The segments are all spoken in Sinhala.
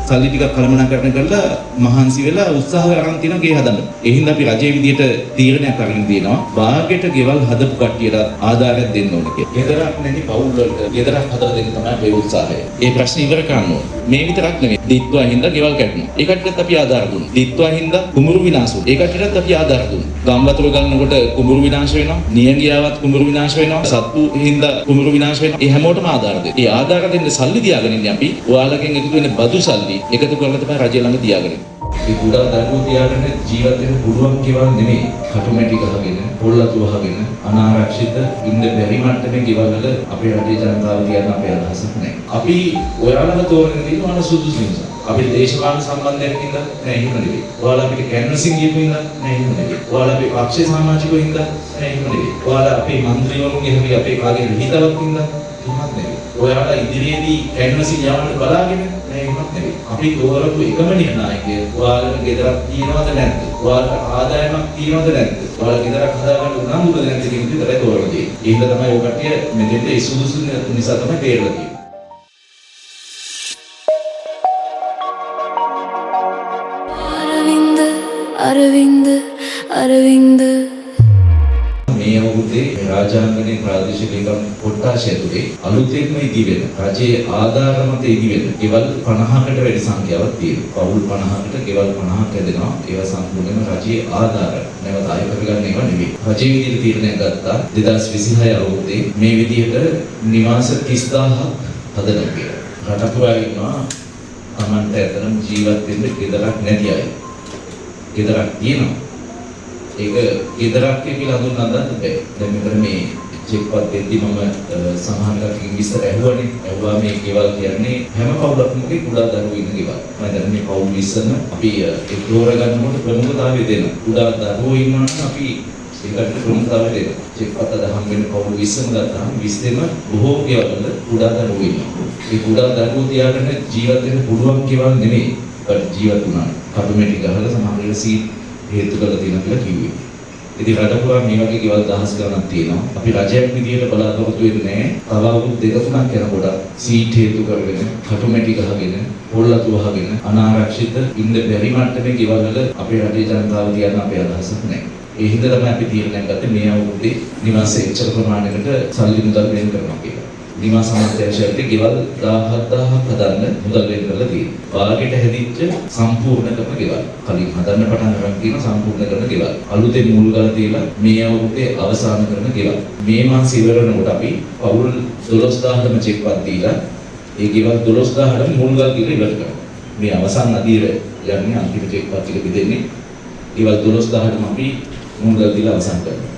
සල්ලි ටිකක් කළමනාකරණය කරලා මහන්සි වෙලා උත්සාහ අරන් තියෙනවා ගේ හදන්න. ඒ හින්දා අපි රජයේ විදියට තීරණයක් අරගෙන තියෙනවා. වාගෙට ගෙවල් හදපු කට්ටියට ආධාරයක් දෙන්න ඕනේ කියලා. ගෙදරක් නැති පවුල් වලට ගෙදරක් හදලා දෙන්න තමයි අපේ උත්සාහය. ඒ ප්‍රශ්නේ ඉවර කරන්න ඕනේ. මේ විතරක් නෙමෙයි. දිත්වා හින්දා ගෙවල් කැඩුණා. ඒ කට්ටියත් අපි ආධාර දුන්නා. දිත්වා හින්දා කුඹුරු විනාශ වුණා. ඒ කට්ටියටත් අපි ආධාර දුන්නා. ගම් වතුර ගන්නකොට කුඹුරු විනාශ වෙනවා. නියංගියාවත් කුඹුරු විනාශ වෙනවා. සත්තු හින්දා කුඹුරු විනාශ වෙනවා. ඒ හැමෝටම ආධාර දෙන්න. ඒ ආධාර දෙන්න සල්ලි තියාගෙන ඉන්නේ අපි. ඔයාලගෙන් එකතු වෙන බදු සල්ලි එකතු කරලා තමයි රජය ළඟ තියාගෙන ඉන්නේ. ඒ කුඩා දරුවෝ තියාගෙන ජීවත් වෙන්න පුළුවන් කියලා නෙමෙයි. කටුමැටි ගහගෙන, පොල්ලතු වහගෙන අනාරක්ෂිත ඉන්න බැරි මට්ටමේ ගෙවල් වල අපේ රටේ ජනතාව තියන අපේ අදහසක් නැහැ. අපි ඔයාලම තෝරගෙන තියෙනවා සුදුසු නිසා. අපි දේශපාලන සම්බන්ධයෙන් ඉඳලා නෑ එහෙම නෙවෙයි. ඔයාලා අපිට කැන්වසින් ගියපු ඉඳලා නෑ එහෙම නෙවෙයි. ඔයාලා අපේ පක්ෂේ සමාජිකයෝ ඉඳලා නෑ එහෙම නෙවෙයි. ඔයාලා අපේ മന്ത്രിවරුන්ගේ හැබැයි අපේ කාගේ හිතවත් ඉඳලා එහෙමත් නෙවෙයි. ඔයාලා ඉදිරියේදී කැන්වසින් යවන්න බලාගෙන නෑ එහෙමත් නෙවෙයි. අපි තෝරපු එකම නිර්ණායකය ඔයාලට ගෙදරක් තියනවද නැද්ද? ඔයාලට ආදායමක් තියනවද නැද්ද? ඔයාලා ගෙදරක් හදාගන්න උනන්දුද නැද්ද කියන එක විතරයි තෝරලා තියෙන්නේ. ඒ හින්දා තමයි ඔය කට්ටිය මෙතෙන්ට ඒ සුදුසු නිසා තමයි තේරලා තියෙන්නේ. අරවින්ද මේ අවුරුද්දේ රාජාංගනේ ප්‍රාදේශීය ලේකම් කොට්ටාශය ඇතුලේ අලුතෙන්ම ඉදිවෙන රජයේ ආධාර මත ඉදිවෙන ගෙවල් 50කට වැඩි සංඛ්‍යාවක් තියෙනවා. පවුල් 50කට ගෙවල් 50ක් ඇදෙනවා. ඒවා සම්පූර්ණයෙන්ම රජයේ ආධාර නැවත ආය කරගන්න ඒවා නෙවෙයි. රජයේ විදිහට තීරණයක් ගත්තා 2026 අවුරුද්දේ මේ විදිහට නිවාස 30000ක් හදනවා කියලා. රට පුරා ඉන්නවා තමන්ට ඇතනම් ජීවත් වෙන්න ගෙදරක් නැති අය. ගෙදරක් තියෙනවා. ඒක ගෙදරක් කියලා හඳුන්වන්නත් බැහැ. දැන් මෙතන මේ චෙක්පත් දෙද්දි මම සමහර කටකින් විස්තර ඇහුවානේ. ඇහුවා මේ ගෙවල් කියන්නේ හැම පවුලක්ම කුඩා දරුවෝ ඉන්න ගෙවල්. මම දැන් මේ පවුල් 20ම අපි ඒක තෝරගන්නකොට ප්‍රමුඛතාවය දෙනවා. කුඩා දරුවෝ ඉන්නවා නම් අපි ඒකට ප්‍රමුඛතාවය දෙනවා. චෙක්පත් අද හම් වෙන පවුල් 20ම ගත්තාම 20ෙම බොහෝ ගෙවල් වල කුඩා දරුවෝ ඉන්නවා. මේ කුඩා දරුවෝ තියාගෙන ජීවත් වෙන්න පුළුවන් ගෙවල් නෙමෙයි. ජීවත් වුණා. කටුමැටි ගහලා සමහර සීට් හේතු කරලා තියෙනවා කියලා කිව්වේ. ඉතින් රට පුරා මේ වගේ ගෙවල් දහස් ගණනක් තියෙනවා. අපි රජයක් විදියට බලාපොරොත්තු වෙන්නේ තව අවුරුදු දෙක තුනක් යනකොට සීට් හේතු කරගෙන, කටුමැටි ගහගෙන, පොල්ලතු වහගෙන අනාරක්ෂිත ඉන්න බැරි මට්ටමේ ගෙවල් වල අපේ රටේ ජනතාව තියන අපේ අදහසක් නැහැ. ඒ හින්දා තමයි අපි තීරණයක් ගත්තේ මේ අවුරුද්දේ නිවාස එච්චර ප්‍රමාණයකට සල්ලි මුදල් වෙන් කරනවා කියලා. නිවාස සමාජයට ගෙවල් 17000ක් හදන්න මුදල් වෙන් කරලා තියෙනවා. වාගෙට හැදිච්ච සම්පූර්ණ කරන ගෙවල්. කලින් හදන්න පටන් ගන්න තියෙන සම්පූර්ණ කරන ගෙවල්. අලුතෙන් මුල් ගාලා තියලා මේ අවුරුද්දේ අවසන් කරන ගෙවල්. මේ මාස ඉවරනකොට අපි පවුල් 12000ටම චෙක්පත් දීලා ඒ ගෙවල් 12000ටම මුල් ගාලා කියලා ඉවර කරනවා. මේ අවසන් අදියර යන්නේ අන්තිම චෙක්පත් ටික බෙදෙන්නේ. ගෙවල් 12000ටම අපි මුල් ගාලා දීලා අවසන් කරනවා.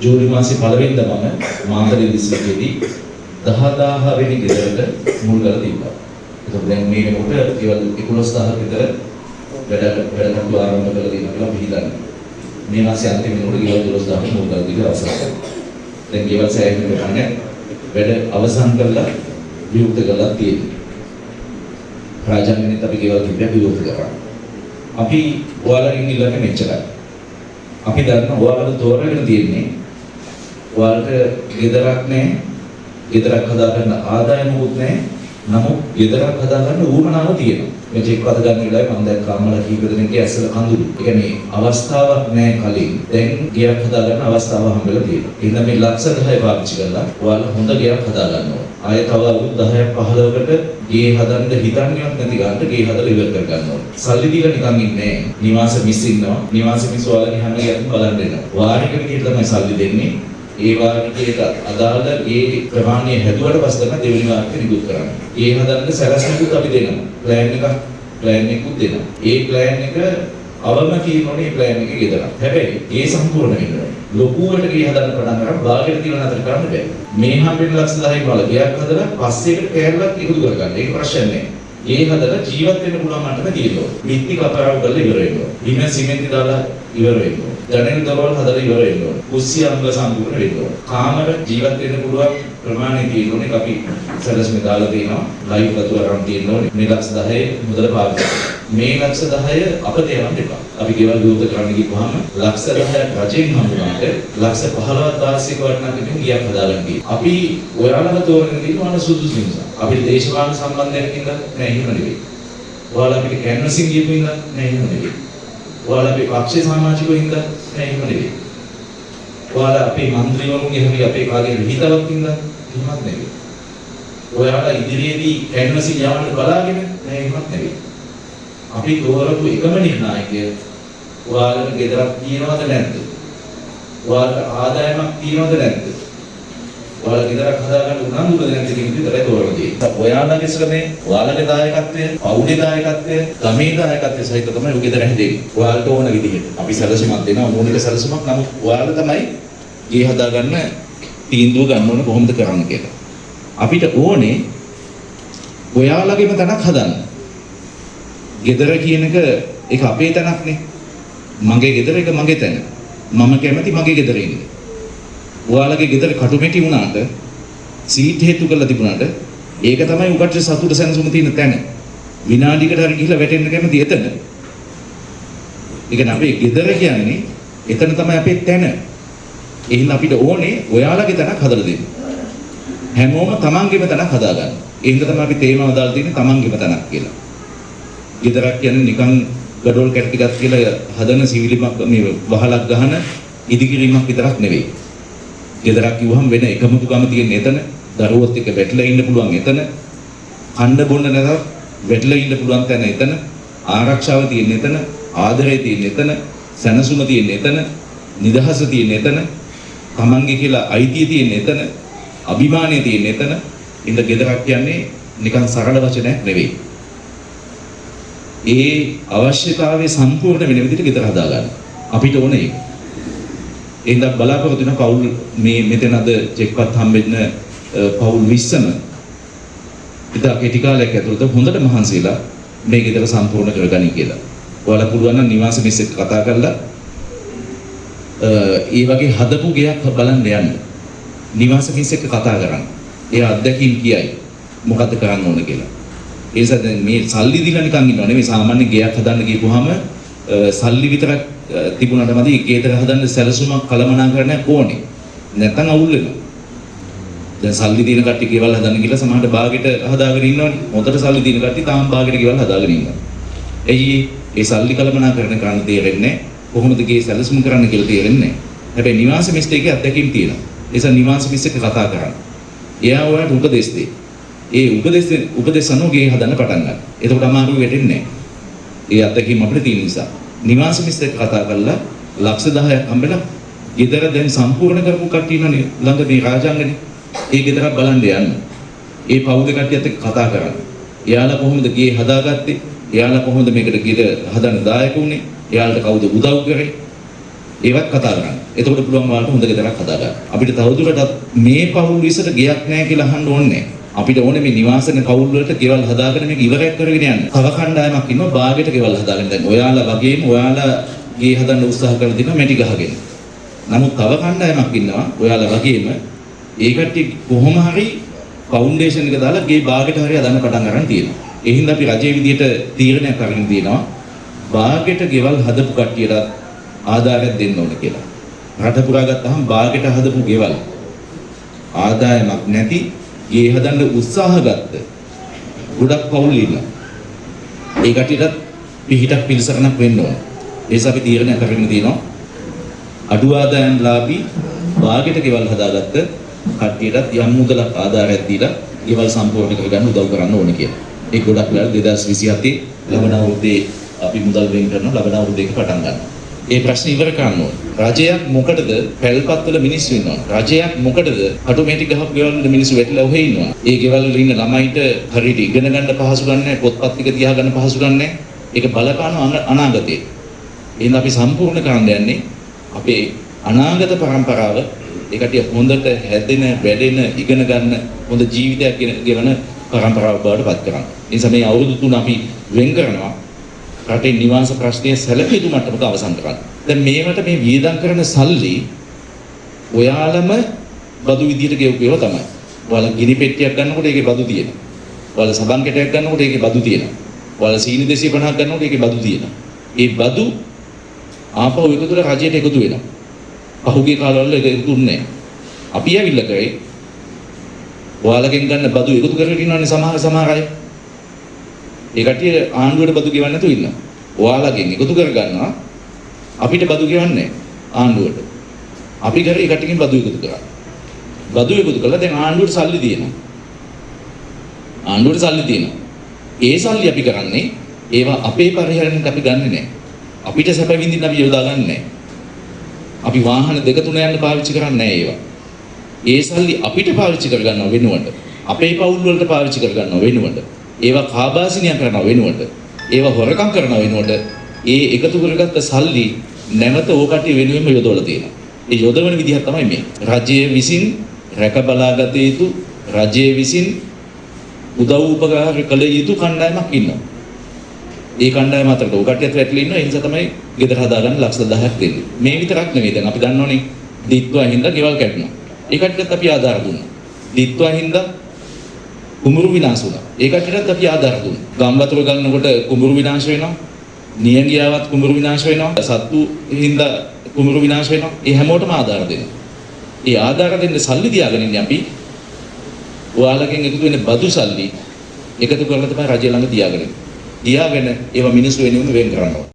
ජූලි මාසේ පළවෙනිදා මම මාතලේ දිස්ත්‍රික්කයේදී 10000 වෙනි ගෙදරට මුල් ගාලා තිබ්බා. ඒක දැන් මේ වෙනකොට ගෙවල් 11000 විතර වැඩ කටයුතු ආරම්භ කරලා තියෙනවා කියලා අපි හිතන්නේ. මේ මාසේ අන්තිම වෙනකොට ගෙවල් 12000 මුල් ගාලා දීලා අවසන් කරනවා. දැන් ගෙවල් සෑහෙන ප්‍රමාණයක් වැඩ අවසන් කරලා විවෘත කරලා තියෙනවා. රාජාංගනේත් අපි ගෙවල් කිව්වා විවෘත කරා. අපි ඔයාලගෙන් ඉල්ලන්නේ මෙච්චරයි. අපි දන්න ඔයාලට තෝරගෙන තියෙන්නේ ඔයාලට ගෙදරක් නැහැ. ගෙදරක් හදාගන්න ආදායමකුත් නැහැ. නමුත් ගෙදරක් හදාගන්න උවමනාව තියෙනවා. මේ චෙක්පත් ගන්න වෙලාවේ මම දැක්කා අම්මලා කීප දෙනෙක්ගේ ඇස්සල කඳුළු. ඒ කියන්නේ අවස්ථාවක් නැහැ කලින්. දැන් ගෙයක් හදාගන්න අවස්ථාව හම්බෙලා තියෙනවා. එහෙනම් මේ ලක්ෂ 10 පාවිච්චි කරලා ඔයාලා හොඳ ගෙයක් හදාගන්න ඕන. ආයෙ තව අවුරුදු 10ක් 15කට ගේ හදන්න හිතන්නේවත් නැති ගන්නට ගේ හදලා ඉවර කර ගන්න ඕන. සල්ලි දීලා නිකන් ඉන්නේ නැහැ. නිවාස මිස් ඉන්නවා. නිවාස මිස් ඔයාලගේ හැම එකක්ම බලන්න වෙනවා. වාරික විදිහට තමයි සල්ලි දෙන්නේ. ඒ වාරිකයට අදාළ ඒ ප්‍රමාණය හැදුවට පස්සේ තමයි දෙවෙනි වාරිකය නිකුත් කරන්නේ. ඒ හදන්න සැලැස්මකුත් අපි දෙනවා. ප්ලෑන් එකකුත් දෙනවා. ඒ ප්ලෑන් එක අවම කියනෝනේ මේ ප්ලෑන් එකේ ගෙදරක්. හැබැයි ඒ සම්පූර්ණ වෙනවා. ලොකුවට ගේ හදන්න පටන් ගන්න භාගයට තියන අතර කරන්න බෑ. මේ හැම්බෙන ලක්ෂ 10ක් වල ගයක් හදලා පස්සේකට කෑල්ලක් එකතු කරගන්න. ඒක ප්‍රශ්න නෑ. ගේ හදලා ජීවත් වෙන්න පුළුවන් මට්ටම තියෙනවා. මිත්‍ති කපරාව කරලා ඉවර වෙනවා. බිම සිමෙන්ති දාලා ඉවර වෙනවා. ජනෙල් දරවල් හදලා ඉවර වෙනවා. කුස්සිය අංග සම්පූර්ණ වෙනවා. කාමර ජීවත් වෙන්න පුළුවන් ප්‍රමාණය තියෙනෝනේ අපි සැලැස්ම දාලා තියෙනවා. ලයිව් කතු අරන් තියෙනෝනේ. මේ ලක්ෂ 10 මුදල පාවිච්චි කරනවා. මේ ලක්ෂ 10 අපිට යවන්න එපා. අපි ගෙවල් විවෘත කරන්න ගිහම ලක්ෂ 10ක් රජෙන් හම්බුනාට ලක්ෂ 15ක් වාර්ෂික වටිනාකමකින් ගියක් හදාගන්න තියෙනවා. අපි ඔයාලම තෝරගෙන තියෙනවා සුදුසු නිසා. අපි දේශපාලන සම්බන්ධයක් ඉඳලා නෑ එහෙම නෙවෙයි. ඔයාලා අපිට කැන්වසින් ගියපු ඉඳන් නෑ එහෙම නෙවෙයි. ඔයාලා අපේ පක්ෂේ සමාජිකව ඉඳන් නෑ එහෙම නෙවෙයි. ඔයාලා අපේ മന്ത്രിවරුන්ගේ හැම අපේ කාගේ හිතවත් ඉඳන් එහෙමත් නෙවෙයි. ඔයාලා ඉදිරියේදී කැන්වසින් යවන්න බලාගෙන නෑ එහෙමත් නෙවෙයි. අපි තෝරපු එකම නිර්ණායකය ඔයාලට ගෙදරක් තියනවද නැද්ද? ඔයාලට ආදායමක් තියනවද නැද්ද? ඔයාලා ගෙදරක් හදාගන්න උනන්දුද නැද්ද කියන විදිහට තෝරලා තියෙනවා. ඔයාලගේ ශ්‍රමය, ඔයාලගේ දායකත්වය, පවුලේ දායකත්වය, ගමේ දායකත්වය සහිත තමයි ඔය ගෙදර හැදෙන්නේ. ඔයාලට ඕන විදිහට. අපි සැලසුමක් දෙනවා, මූලික සැලසුමක්. නමුත් ඔයාලා තමයි ගේ හදාගන්න තීන්දුව ගන්න ඕන කොහොමද කරන්න කියලා. අපිට ඕනේ ඔයාලගේම තැනක් හදන්න. ගෙදර කියන එක අපේ තැනක්නේ. මගේ ගෙදර එක මගේ තැන. මම කැමති මගේ ගෙදර ඉන්න. ඔයාලගේ ගෙදර කටුමැටි වුණාට සීට් හේතු කරලා තිබුණාට ඒක තමයි උකට සතුට සැනසුම තියෙන තැන. විනාඩියකට හරි ගිහිල්ලා වැටෙන්න කැමති එතන. ඒ කියන්නේ අපේ ගෙදර කියන්නේ එතන තමයි අපේ තැන. එහෙනම් අපිට ඕනේ ඔයාලගේ තැනක් හදලා දෙන්න. හැමෝම තමන්ගේම තැනක් හදාගන්න. එහෙනම් තමයි අපි තේමාව දාලා තියෙන්නේ තමන්ගේම තැනක් කියලා. ගෙදරක් කියන්නේ නිකන් ගඩොල් කැට ටිකක් කියලා හදන සිවිලිමක් මේ වහලක් ගහන ඉදිකිරීමක් විතරක් නෙවෙයි. ගෙදරක් කිව්වහම වෙන එකමුතුකම තියෙන එතන, දරුවොත් එක්ක වැටලා ඉන්න පුළුවන් එතන, කණ්ඩ බොන්න නැතත් වැටලා ඉන්න පුළුවන් තැන එතන, ආරක්ෂාව තියෙන එතන, ආදරය තියෙන එතන, සැනසුම තියෙන එතන, නිදහස තියෙන එතන, තමන්ගේ කියලා අයිතිය තියෙන එතන, අභිමානය තියෙන එතන. ඉන්න ගෙදරක් කියන්නේ නිකන් සරල වචනයක් නෙවෙයි. ඒ අවශ්‍යතාවය සම්පූර්ණ වෙන විදිහට ගෙදර හදාගන්න. අපිට ඕනේ ඒක. එහෙනම් බලාපොරොත්තු වෙන පවුල් මේ මෙතන අද චෙක්පත් හම්බෙන්න පවුල් 20ම ඉතින් කෙටි කාලයක් ඇතුළත හොඳට මහන්සිලා මේ ගෙදර සම්පූර්ණ කරගනි කියලා. ඔයාලා පුළුවන් නම් නිවාස මිස් එක්ක කතා කරලා ඒ වගේ හදපු ගෙයක් බලන්න යන්න. නිවාස මිස් එක්ක කතා කරන්න. ඒ අත්දැකීම් කියයි මොකද කරන්න ඕන කියලා. ඒ නිසා දැන් මේ සල්ලි දීලා නිකන් ඉන්නව නෙමෙයි. සාමාන්‍ය ගෙයක් හදන්න ගියපුවාම සල්ලි විතරක් තිබුණාට මදි ගෙදර හදන්න සැලසුමක් කළමනාකරණයක් ඕනේ. නැත්නම් අවුල් වෙනවා. දැන් සල්ලි දින කට්ටිය ගෙවල් හදන්න කියලා සමහරට බාගෙට හදාගෙන ඉන්නවනේ. මොකට සල්ලි දින කට්ටිය තාම බාගෙට ගෙවල් හදාගෙන ඉන්නවා. එයි ඒ සල්ලි කළමනාකරණ කරන්න තේරෙන්නේ කොහොමද ගේ සැලසුම් කරන්න කියලා තේරෙන්නේ. හැබැයි නිවාස මිස්ට් එකේ අත්දැකීම් තියෙනවා. ඒ නිසා නිවාස මිස්ට් එක කතා කරන්න. එයා ඔයාලට උපදෙස් දෙයි. ඒ උපදෙස් අනුව ගේ හදන්න පටන් ගන්න. එතකොට අමාරු වෙන්නේ නැහැ. ඒ අත්දැකීම් අපිට තියෙන නිසා. නිවාස මිස්ට් එක කතා කරලා ලක්ෂ 10ක් හම්බෙලා ගෙදර දැන් සම්පූර්ණ කරපු කට්ටිය ඉන්නනේ ළඟ මේ රාජාංගනේ. ඒ ගෙදර බලන්න යන්න. ඒ පවුලේ කට්ටියත් එක්ක කතා කරන්න. එයාලා කොහොමද ගේ හදාගත්තේ? එයාලා කොහොමද මේකට ගෙදර හදන්න දායක වුනේ? එයාලට කවුද උදව් කරේ? ඒවත් කතා කරන්න. එතකොට පුළුවන් ඔයාලට හොඳ ගෙදරක් හදාගන්න. අපිට තවදුරටත් මේ පවුල් විසට ගෙයක් නැහැ කියලා අහන්න ඕනේ නැහැ. අපිට ඕනේ මේ නිවාසනේ පවුල් වලට ගෙවල් හදාගෙන මේක ඉවරයක් කරගෙන යන්න. තව කණ්ඩායමක් ඉන්නවා බාගෙට ගෙවල් හදාගෙන. දැන් ඔයාලා වගේම ඔයාලා ගේ හදන්න උත්සාහ කරලා දිනවා මැටි ගහගෙන. නමුත් තව කණ්ඩායමක් ඉන්නවා ඔයාලා වගේම ඒ කට්ටිය කොහොම හරි ෆවුන්ඩේෂන් එක දාලා ගේ බාගෙට හරි හදන්න පටන් ගන්න තියෙනවා. ඒ හින්දා අපි රජයේ විදියට තීරණයක් අරගෙන තියෙනවා බාගෙට ගෙවල් හදපු කට්ටියට ආදායයක් දෙන්න ඕන කියලා. රට පුරා ගත්තාම බාගෙට හදපු ගෙවල් ආදායමක් නැති ගේ හදන්න උත්සාහ ගත්ත ගොඩක් පවුල් ඉන්නවා. ඒ කට්ටියට පිහිටක් පිළිසරණක් වෙන්න ඕන. ඒ නිසා අපි තීරණයක් කරගෙන තියෙනවා අඩු ආදායම්ලාභී බාගෙට ගෙවල් හදාගත්ත කට්ටියටත් යම් මුදලක් ආධාරයක් දීලා ගෙවල් සම්පූර්ණ කරගන්න උදව් කරන්න ඕනේ කියලා. ඒ ගොඩක් වෙලාවට 2027 ලබන අවුරුද්දේ අපි මුදල් වෙන් කරනවා ලබන අවුරුද්දේක පටන් ගන්නවා. ඒ ප්‍රශ්න ඉවර කරන්න ඕනේ. රජයක් මොකටද පැල්පත්වල මිනිස්සු ඉන්නවා. රජයක් මොකටද ඔටෝමැටික් ගහපු ගෙවල් වල මිනිස්සු වැටිලා ඔහෙ ඉන්නවා. ඒ ගෙවල් වල ඉන්න ළමයිට හරියට ඉගෙන ගන්න පහසු ගන්නෑ, පොත්පත් ටික තියා ගන්න පහසු ගන්නෑ. ඒක බලපාන අනාගතේ. එහෙනම් අපි සම්පූර්ණ කරන්න යන්නේ අපේ අනාගත පරම්පරාව ඒකට හොඳට හැදෙන, වැඩෙන, ඉගෙන ගන්න හොඳ ජීවිතයක් ගෙවන පරම්පරාවක් බවට පත් කරන්න. ඒ නිසා මේ අවුරුදු 3 අපි වෙන් කරනවා රටේ නිවාස ප්‍රශ්නය සැලකිලි මට්ටමක අවසන් කරන්න. දැන් මේවට මේ වියදම් කරන සල්ලි ඔයාලම බදු විදියට ගෙවුවා තමයි. ඔයාලා ගිනි පෙට්ටියක් ගන්නකොට ඒකේ බදු තියෙනවා. ඔයාලා සබන් කැටයක් ගන්නකොට ඒකේ බදු තියෙනවා. ඔයාලා සීනි 250ක් ගන්නකොට ඒකේ බදු තියෙනවා. ඒ බදු ආපහු එකතුල රජයට එකතු වෙනවා. පහුගිය කාලවල ඒක එකතුුන්නේ නැහැ. අපි ඇවිල්ලා කරේ ඔයාලගෙන් ගන්න බදු එකතු කරගෙන ඉන්නවනේ සමහර අය. ඒ කට්ටිය ආණ්ඩුවට බදු ගෙවන්න නැතුව ඉන්නවා. ඔයාලගෙන් එකතු කරගන්නවා අපිට බදු ගෙවන්නේ ආණ්ඩුවට. අපි කරේ ඒ කට්ටියකින් බදු එකතු කරා. බදු එකතු කළා දැන් ආණ්ඩුවට සල්ලි දෙනවා. ආණ්ඩුවට සල්ලි දෙනවා. ඒ සල්ලි අපි කරන්නේ ඒවා අපේ පරිහරණයට අපි ගන්නෙ නැහැ. අපිට සැප විඳින්න අපි යොදා ගන්නෙ නැහැ. අපි වාහන දෙක තුන යන්න පාවිච්චි කරන්නේ නැහැ ඒවා. ඒ සල්ලි අපිට පාවිච්චි කරගන්නව වෙනුවට අපේ පවුල් වලට පාවිච්චි කරගන්නව වෙනුවට ඒවා කාබාසිනිය කරනව වෙනුවට ඒවා හොරකම් කරනව වෙනුවට ඒ එකතු කරගත්ත සල්ලි නැවත ඕකටි වෙනුවෙන්ම යොදවලා තියෙනවා. ඒ යොදවන විදිහ තමයි මේ. රජය විසින් රැක බලාගත යුතු රජය විසින් උදව් උපකාර කළ යුතු කණ්ඩායමක් ඉන්නවා. ඒ කණ්ඩායම අතරට ඕකටියත් වැටලා ඉන්නවා. ඒ නිසා තමයි ගෙදර හදාගන්න ලක්ෂ 10ක් දෙන්නේ. මේ විතරක් නෙවෙයි. දැන් අපි දන්නවනේ දිත්වා හින්දා ගෙවල් කැඩුණා. ඒ කට්ටියත් අපි ආධාර දුන්නා. දිත්වා හින්දා කුඹුරු විනාශ වුණා. ඒ කට්ටියටත් අපි ආධාර දුන්නා. ගම් වතුර ගන්නකොට කුඹුරු විනාශ වෙනවා. නියංගියාවත් කුඹුරු විනාශ වෙනවා. සත්තු හින්දා කුඹුරු විනාශ වෙනවා. ඒ හැමෝටම ආධාර දෙනවා. ඒ ආධාර දෙන්න සල්ලි තියාගෙන ඉන්නේ අපි. ඔයාලගෙන් එකතු වෙන බදු සල්ලි එකතු කරලා තමයි රජය ළඟ තියාගෙන ඒවා මිනිස්සු වෙනුවෙන් වෙන් කරනවා.